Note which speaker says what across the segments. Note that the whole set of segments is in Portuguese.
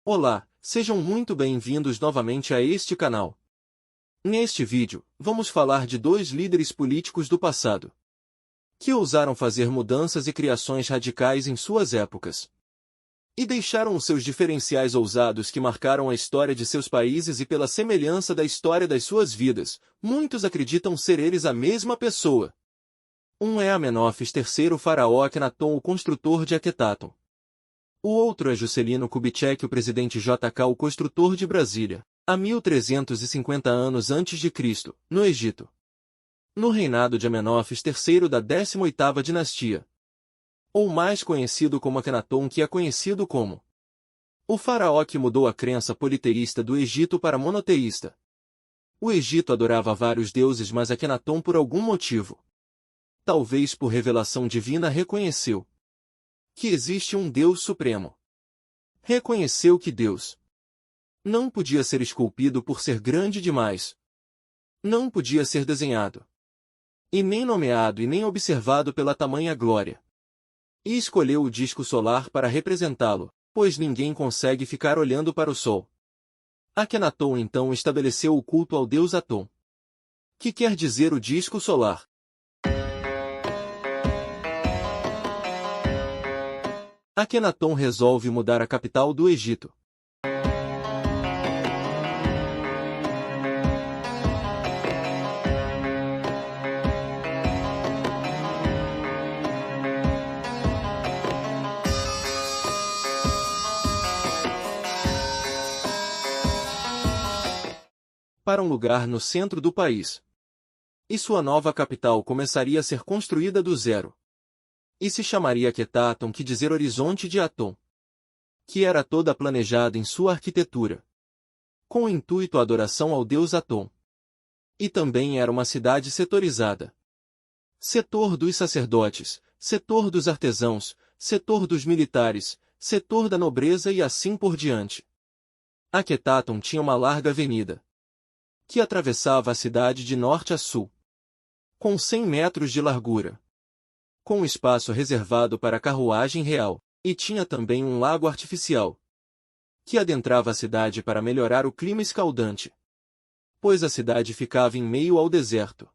Speaker 1: Olá, sejam muito bem-vindos novamente a este canal. Neste vídeo, vamos falar de dois líderes políticos do passado, que ousaram fazer mudanças e criações radicais em suas épocas, e deixaram os seus diferenciais ousados que marcaram a história de seus países e pela semelhança da história das suas vidas, muitos acreditam ser eles a mesma pessoa. Um é Amenófis III, o faraó Akenaton, o construtor de Akhetaton. O outro é Juscelino Kubitschek, o presidente JK, o construtor de Brasília, há 1350 anos antes de Cristo, no Egito. No reinado de Amenófis III da 18ª dinastia, ou mais conhecido como Akenaton, que é conhecido como o faraó que mudou a crença politeísta do Egito para monoteísta. O Egito adorava vários deuses, mas Akenaton, por algum motivo, talvez por revelação divina, reconheceu que existe um Deus supremo. Reconheceu que Deus não podia ser esculpido por ser grande demais. Não podia ser desenhado, e nem nomeado e nem observado pela tamanha glória. E escolheu o disco solar para representá-lo, pois ninguém consegue ficar olhando para o sol. Akenaton então estabeleceu o culto ao deus Aton, que quer dizer o disco solar. Akenaton resolve mudar a capital do Egito. Para um lugar no centro do país. E sua nova capital começaria a ser construída do zero. E se chamaria Akhetaton, que dizer horizonte de Aton, que era toda planejada em sua arquitetura, com o intuito a adoração ao deus Aton. E também era uma cidade setorizada. Setor dos sacerdotes, setor dos artesãos, setor dos militares, setor da nobreza e assim por diante. Akhetaton tinha uma larga avenida, que atravessava a cidade de norte a sul, com 100 metros de largura, com espaço reservado para a carruagem real, e tinha também um lago artificial, que adentrava a cidade para melhorar o clima escaldante, pois a cidade ficava em meio ao deserto.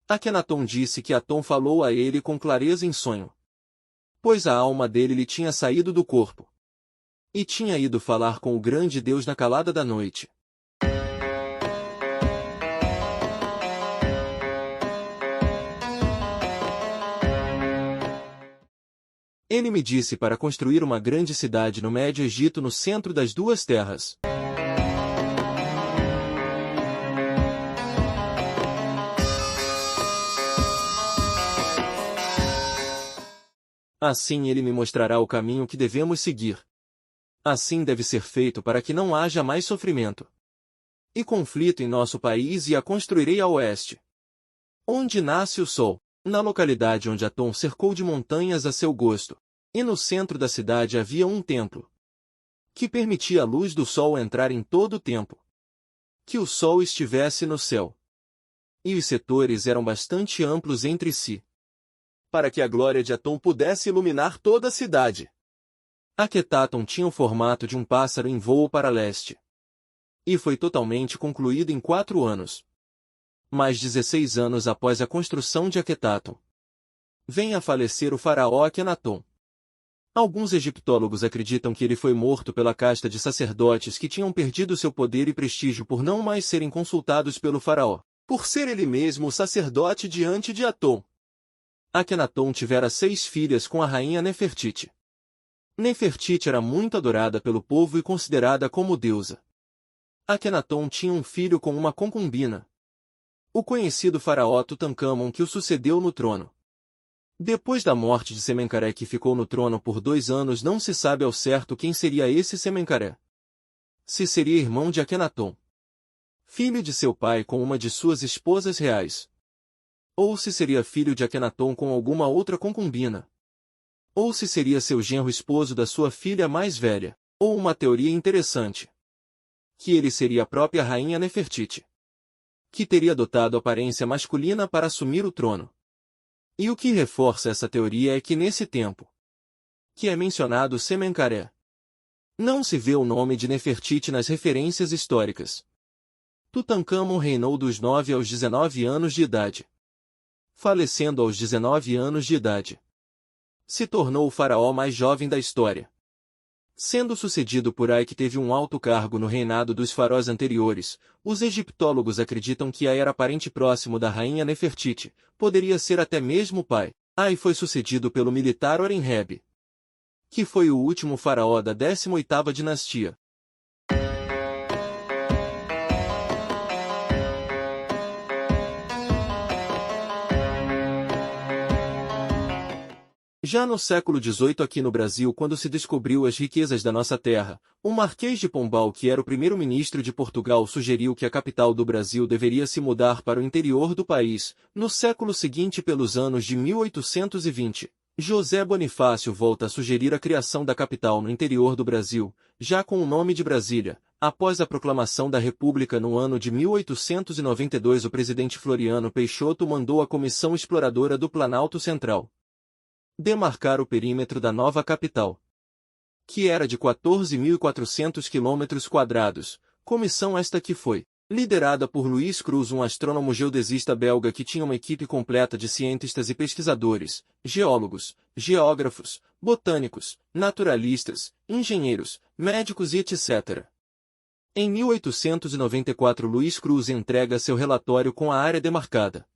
Speaker 1: Akenaton disse que Aton falou a ele com clareza em sonho, pois a alma dele lhe tinha saído do corpo, e tinha ido falar com o grande Deus na calada da noite. Ele me disse para construir uma grande cidade no Médio Egito, no centro das duas terras. Assim ele me mostrará o caminho que devemos seguir. Assim deve ser feito para que não haja mais sofrimento e conflito em nosso país, e a construirei a oeste, onde nasce o sol, na localidade onde Aton cercou de montanhas a seu gosto. E no centro da cidade havia um templo, que permitia a luz do sol entrar em todo o tempo, que o sol estivesse no céu. E os setores eram bastante amplos entre si, para que a glória de Aton pudesse iluminar toda a cidade. Akhetaton tinha o formato de um pássaro em voo para leste, e foi totalmente concluído em 4 anos. Mais 16 anos após a construção de Akhetaton, vem a falecer o faraó Akenaton. Alguns egiptólogos acreditam que ele foi morto pela casta de sacerdotes que tinham perdido seu poder e prestígio por não mais serem consultados pelo faraó, por ser ele mesmo o sacerdote diante de Aton. Akenaton tivera 6 filhas com a rainha Nefertiti. Nefertiti era muito adorada pelo povo e considerada como deusa. Akenaton tinha um filho com uma concubina, o conhecido faraó Tutancâmon, que o sucedeu no trono. Depois da morte de Semencaré, que ficou no trono por 2 anos, não se sabe ao certo quem seria esse Semencaré. Se seria irmão de Akenaton, filho de seu pai com uma de suas esposas reais, ou se seria filho de Akenaton com alguma outra concubina, ou se seria seu genro esposo da sua filha mais velha, ou uma teoria interessante, que ele seria a própria rainha Nefertiti, que teria adotado aparência masculina para assumir o trono. E o que reforça essa teoria é que nesse tempo que é mencionado Semencaré, Não se vê o nome de Nefertiti nas referências históricas. Tutancâmon reinou dos 9 aos 19 anos de idade. Falecendo aos 19 anos de idade, se tornou o faraó mais jovem da história. Sendo sucedido por Ai, que teve um alto cargo no reinado dos faraós anteriores, os egiptólogos acreditam que Ai era parente próximo da rainha Nefertiti, poderia ser até mesmo o pai. Ai foi sucedido pelo militar Horemheb, que foi o último faraó da 18ª dinastia. Já no século XVIII aqui no Brasil, quando se descobriu as riquezas da nossa terra, o Marquês de Pombal, que era o primeiro-ministro de Portugal, sugeriu que a capital do Brasil deveria se mudar para o interior do país. No século seguinte, pelos anos de 1820, José Bonifácio volta a sugerir a criação da capital no interior do Brasil, já com o nome de Brasília. Após a proclamação da República no ano de 1892, o presidente Floriano Peixoto mandou a Comissão Exploradora do Planalto Central demarcar o perímetro da nova capital, que era de 14.400 km², comissão esta que foi liderada por Luiz Cruz, um astrônomo geodesista belga que tinha uma equipe completa de cientistas e pesquisadores, geólogos, geógrafos, botânicos, naturalistas, engenheiros, médicos e etc. Em 1894, Luiz Cruz entrega seu relatório com a área demarcada,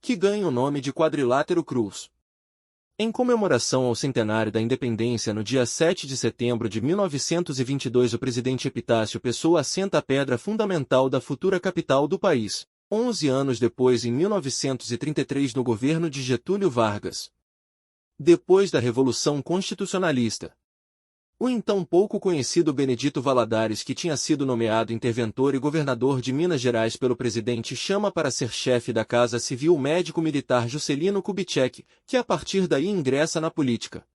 Speaker 1: que ganha o nome de Quadrilátero Cruz. Em comemoração ao centenário da independência, no dia 7 de setembro de 1922, o presidente Epitácio Pessoa assenta a pedra fundamental da futura capital do país. 11 anos depois, em 1933, no governo de Getúlio Vargas, depois da Revolução Constitucionalista, o então pouco conhecido Benedito Valadares, que tinha sido nomeado interventor e governador de Minas Gerais pelo presidente, chama para ser chefe da Casa Civil o médico-militar Juscelino Kubitschek, que a partir daí ingressa na política.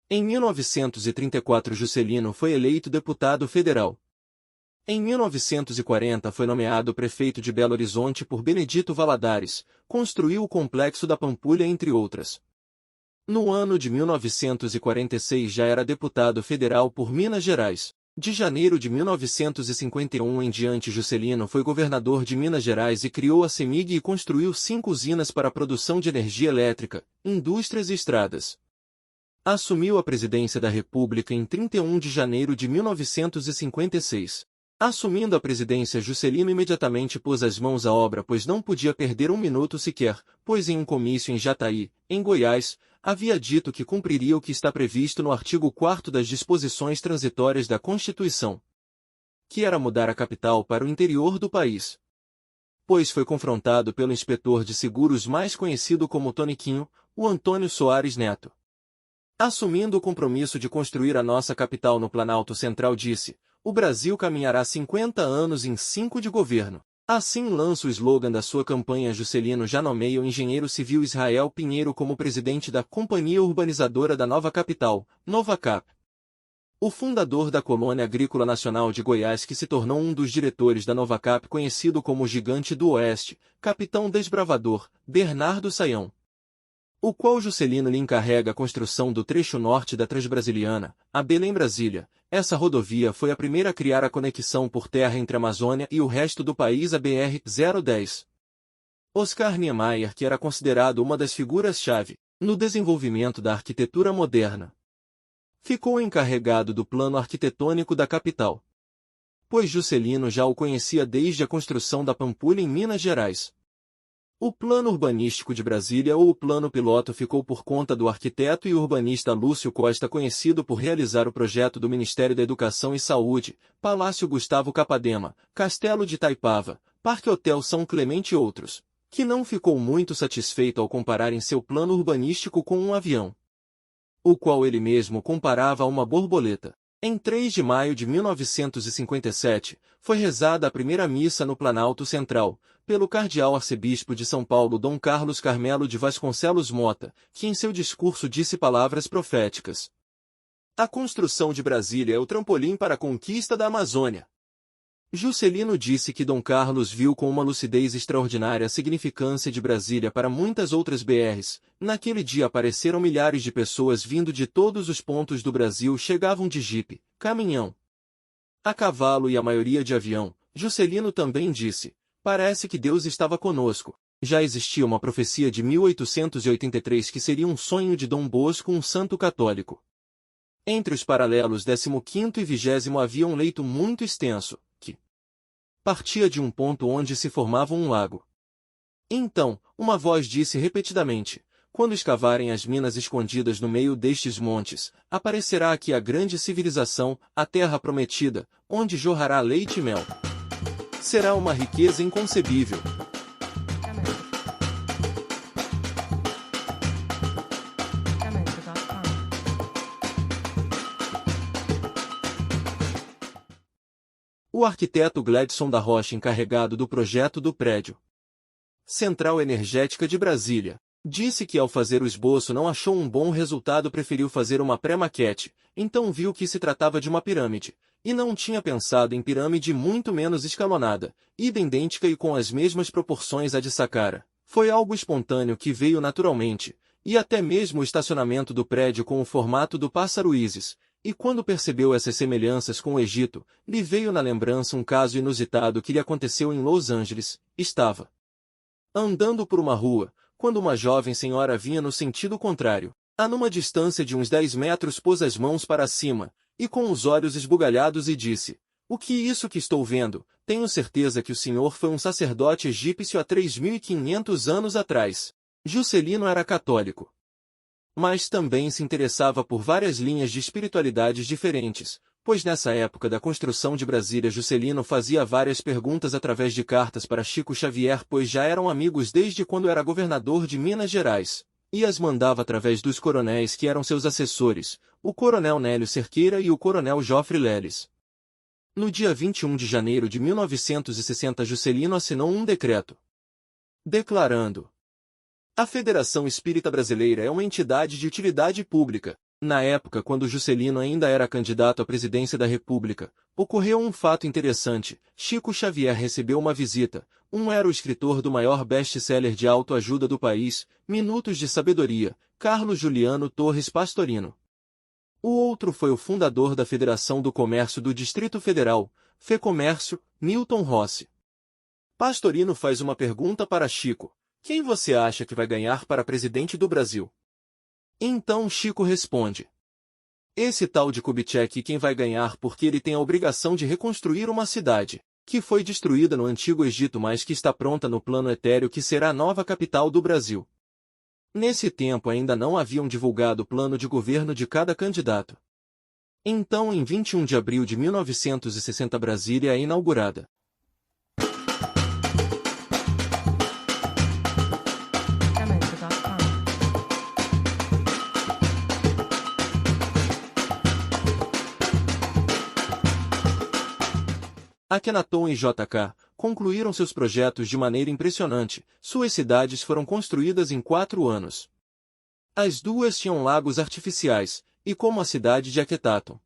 Speaker 1: Em 1934, Juscelino foi eleito deputado federal. Em 1940 foi nomeado prefeito de Belo Horizonte por Benedito Valadares, construiu o Complexo da Pampulha, entre outras. No ano de 1946 já era deputado federal por Minas Gerais. De janeiro de 1951 em diante, Juscelino foi governador de Minas Gerais e criou a CEMIG e construiu 5 usinas para a produção de energia elétrica, indústrias e estradas. Assumiu a presidência da República em 31 de janeiro de 1956. Assumindo a presidência, Juscelino imediatamente pôs as mãos à obra, pois não podia perder um minuto sequer, pois em um comício em Jataí, em Goiás, havia dito que cumpriria o que está previsto no artigo 4º das disposições transitórias da Constituição, que era mudar a capital para o interior do país. Pois foi confrontado pelo inspetor de seguros mais conhecido como Toniquinho, o Antônio Soares Neto. Assumindo o compromisso de construir a nossa capital no Planalto Central, disse: "O Brasil caminhará 50 anos em 5 de governo." Assim lança o slogan da sua campanha. Juscelino já nomeia o engenheiro civil Israel Pinheiro como presidente da Companhia Urbanizadora da nova capital, Novacap. O fundador da Colônia Agrícola Nacional de Goiás, que se tornou um dos diretores da Novacap, conhecido como o Gigante do Oeste, capitão desbravador, Bernardo Saião, o qual Juscelino lhe encarrega a construção do trecho norte da Transbrasiliana, a Belém-Brasília. Essa rodovia foi a primeira a criar a conexão por terra entre a Amazônia e o resto do país, a BR-010. Oscar Niemeyer, que era considerado uma das figuras-chave no desenvolvimento da arquitetura moderna, ficou encarregado do plano arquitetônico da capital, pois Juscelino já o conhecia desde a construção da Pampulha em Minas Gerais. O Plano Urbanístico de Brasília, ou o Plano Piloto, ficou por conta do arquiteto e urbanista Lúcio Costa, conhecido por realizar o projeto do Ministério da Educação e Saúde, Palácio Gustavo Capadema, Castelo de Itaipava, Parque Hotel São Clemente e outros, que não ficou muito satisfeito ao comparar em seu plano urbanístico com um avião, o qual ele mesmo comparava a uma borboleta. Em 3 de maio de 1957, foi rezada a primeira missa no Planalto Central, pelo cardeal arcebispo de São Paulo Dom Carlos Carmelo de Vasconcelos Mota, que em seu discurso disse palavras proféticas: "A construção de Brasília é o trampolim para a conquista da Amazônia." Juscelino disse que Dom Carlos viu com uma lucidez extraordinária a significância de Brasília para muitas outras BRs. Naquele dia apareceram milhares de pessoas vindo de todos os pontos do Brasil, chegavam de jipe, caminhão, a cavalo e a maioria de avião. Juscelino também disse: parece que Deus estava conosco. Já existia uma profecia de 1883 que seria um sonho de Dom Bosco, um santo católico. Entre os paralelos 15º e 20º havia um leito muito extenso, que partia de um ponto onde se formava um lago. Então, uma voz disse repetidamente: quando escavarem as minas escondidas no meio destes montes, aparecerá aqui a grande civilização, a terra prometida, onde jorrará leite e mel. Será uma riqueza inconcebível. O arquiteto Gladson da Rocha, encarregado do projeto do prédio Central Energética de Brasília, disse que ao fazer o esboço não achou um bom resultado, preferiu fazer uma pré-maquete, então viu que se tratava de uma pirâmide, e não tinha pensado em pirâmide muito menos escalonada, idêntica e com as mesmas proporções à de Saqqara. Foi algo espontâneo que veio naturalmente, e até mesmo o estacionamento do prédio com o formato do pássaro Isis. E quando percebeu essas semelhanças com o Egito, lhe veio na lembrança um caso inusitado que lhe aconteceu em Los Angeles. Estava andando por uma rua, quando uma jovem senhora vinha no sentido contrário. A numa distância de uns 10 metros pôs as mãos para cima, e com os olhos esbugalhados e disse: o que é isso que estou vendo? Tenho certeza que o senhor foi um sacerdote egípcio há 3.500 anos atrás. Juscelino era católico, mas também se interessava por várias linhas de espiritualidades diferentes, pois nessa época da construção de Brasília Juscelino fazia várias perguntas através de cartas para Chico Xavier, pois já eram amigos desde quando era governador de Minas Gerais, e as mandava através dos coronéis que eram seus assessores, o coronel Nélio Cerqueira e o coronel Joffre Leles. No dia 21 de janeiro de 1960 Juscelino assinou um decreto declarando: a Federação Espírita Brasileira é uma entidade de utilidade pública. Na época, quando Juscelino ainda era candidato à presidência da República, ocorreu um fato interessante. Chico Xavier recebeu uma visita. Um era o escritor do maior best-seller de autoajuda do país, Minutos de Sabedoria, Carlos Juliano Torres Pastorino. O outro foi o fundador da Federação do Comércio do Distrito Federal, FEComércio, Newton Rossi. Pastorino faz uma pergunta para Chico: quem você acha que vai ganhar para presidente do Brasil? Então Chico responde: esse tal de Kubitschek. Quem vai ganhar porque ele tem a obrigação de reconstruir uma cidade que foi destruída no Antigo Egito, mas que está pronta no plano etéreo, que será a nova capital do Brasil. Nesse tempo ainda não haviam divulgado o plano de governo de cada candidato. Então, em 21 de abril de 1960, Brasília é inaugurada. Akhenaton e JK concluíram seus projetos de maneira impressionante. Suas cidades foram construídas em 4 anos. As duas tinham lagos artificiais, e como a cidade de Akhetaton.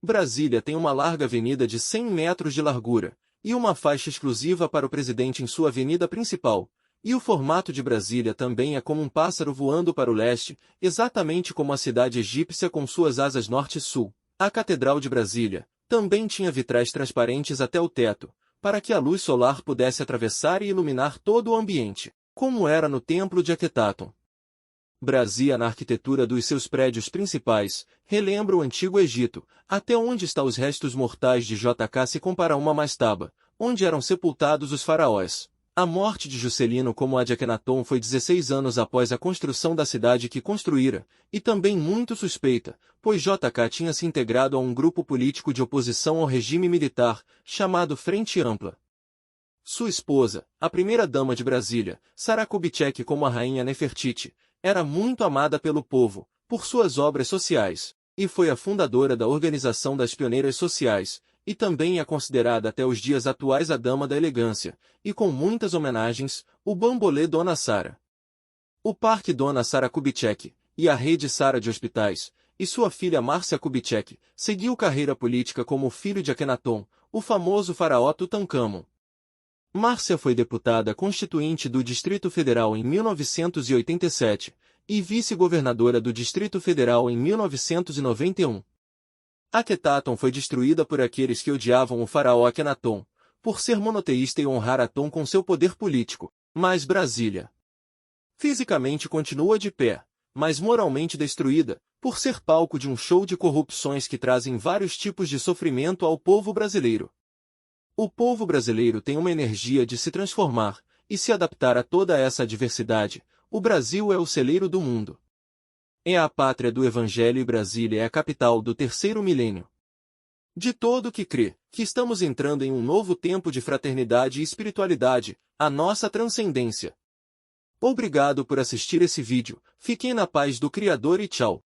Speaker 1: Brasília tem uma larga avenida de 100 metros de largura, e uma faixa exclusiva para o presidente em sua avenida principal. E o formato de Brasília também é como um pássaro voando para o leste, exatamente como a cidade egípcia com suas asas norte e sul. A Catedral de Brasília também tinha vitrais transparentes até o teto, para que a luz solar pudesse atravessar e iluminar todo o ambiente, como era no Templo de Akhetaton. Brasília, na arquitetura dos seus prédios principais, relembra o Antigo Egito. Até onde está os restos mortais de JK se compara a uma mastaba, onde eram sepultados os faraós. A morte de Juscelino, como a de Akhenaton, foi 16 anos após a construção da cidade que construíra, e também muito suspeita, pois JK tinha se integrado a um grupo político de oposição ao regime militar, chamado Frente Ampla. Sua esposa, a primeira-dama de Brasília, Sarah Kubitschek, como a rainha Nefertiti, era muito amada pelo povo, por suas obras sociais, e foi a fundadora da Organização das Pioneiras Sociais, e também é considerada até os dias atuais a Dama da Elegância, e com muitas homenagens, o Bambolê Dona Sara, o Parque Dona Sara Kubitschek, e a Rede Sara de Hospitais, e sua filha Márcia Kubitschek, seguiu carreira política como filho de Akhenaton. o famoso faraó Tutancâmon. Márcia foi deputada constituinte do Distrito Federal em 1987 e vice-governadora do Distrito Federal em 1991. Akhetaton foi destruída por aqueles que odiavam o faraó Akhenaton, por ser monoteísta e honrar Aton com seu poder político, mas Brasília fisicamente continua de pé, mas moralmente destruída, por ser palco de um show de corrupções que trazem vários tipos de sofrimento ao povo brasileiro. O povo brasileiro tem uma energia de se transformar e se adaptar a toda essa adversidade. O Brasil é o celeiro do mundo. É a pátria do Evangelho e Brasília é a capital do terceiro milênio. De todo que crê que estamos entrando em um novo tempo de fraternidade e espiritualidade, a nossa transcendência. Obrigado por assistir esse vídeo, fiquem na paz do Criador e tchau.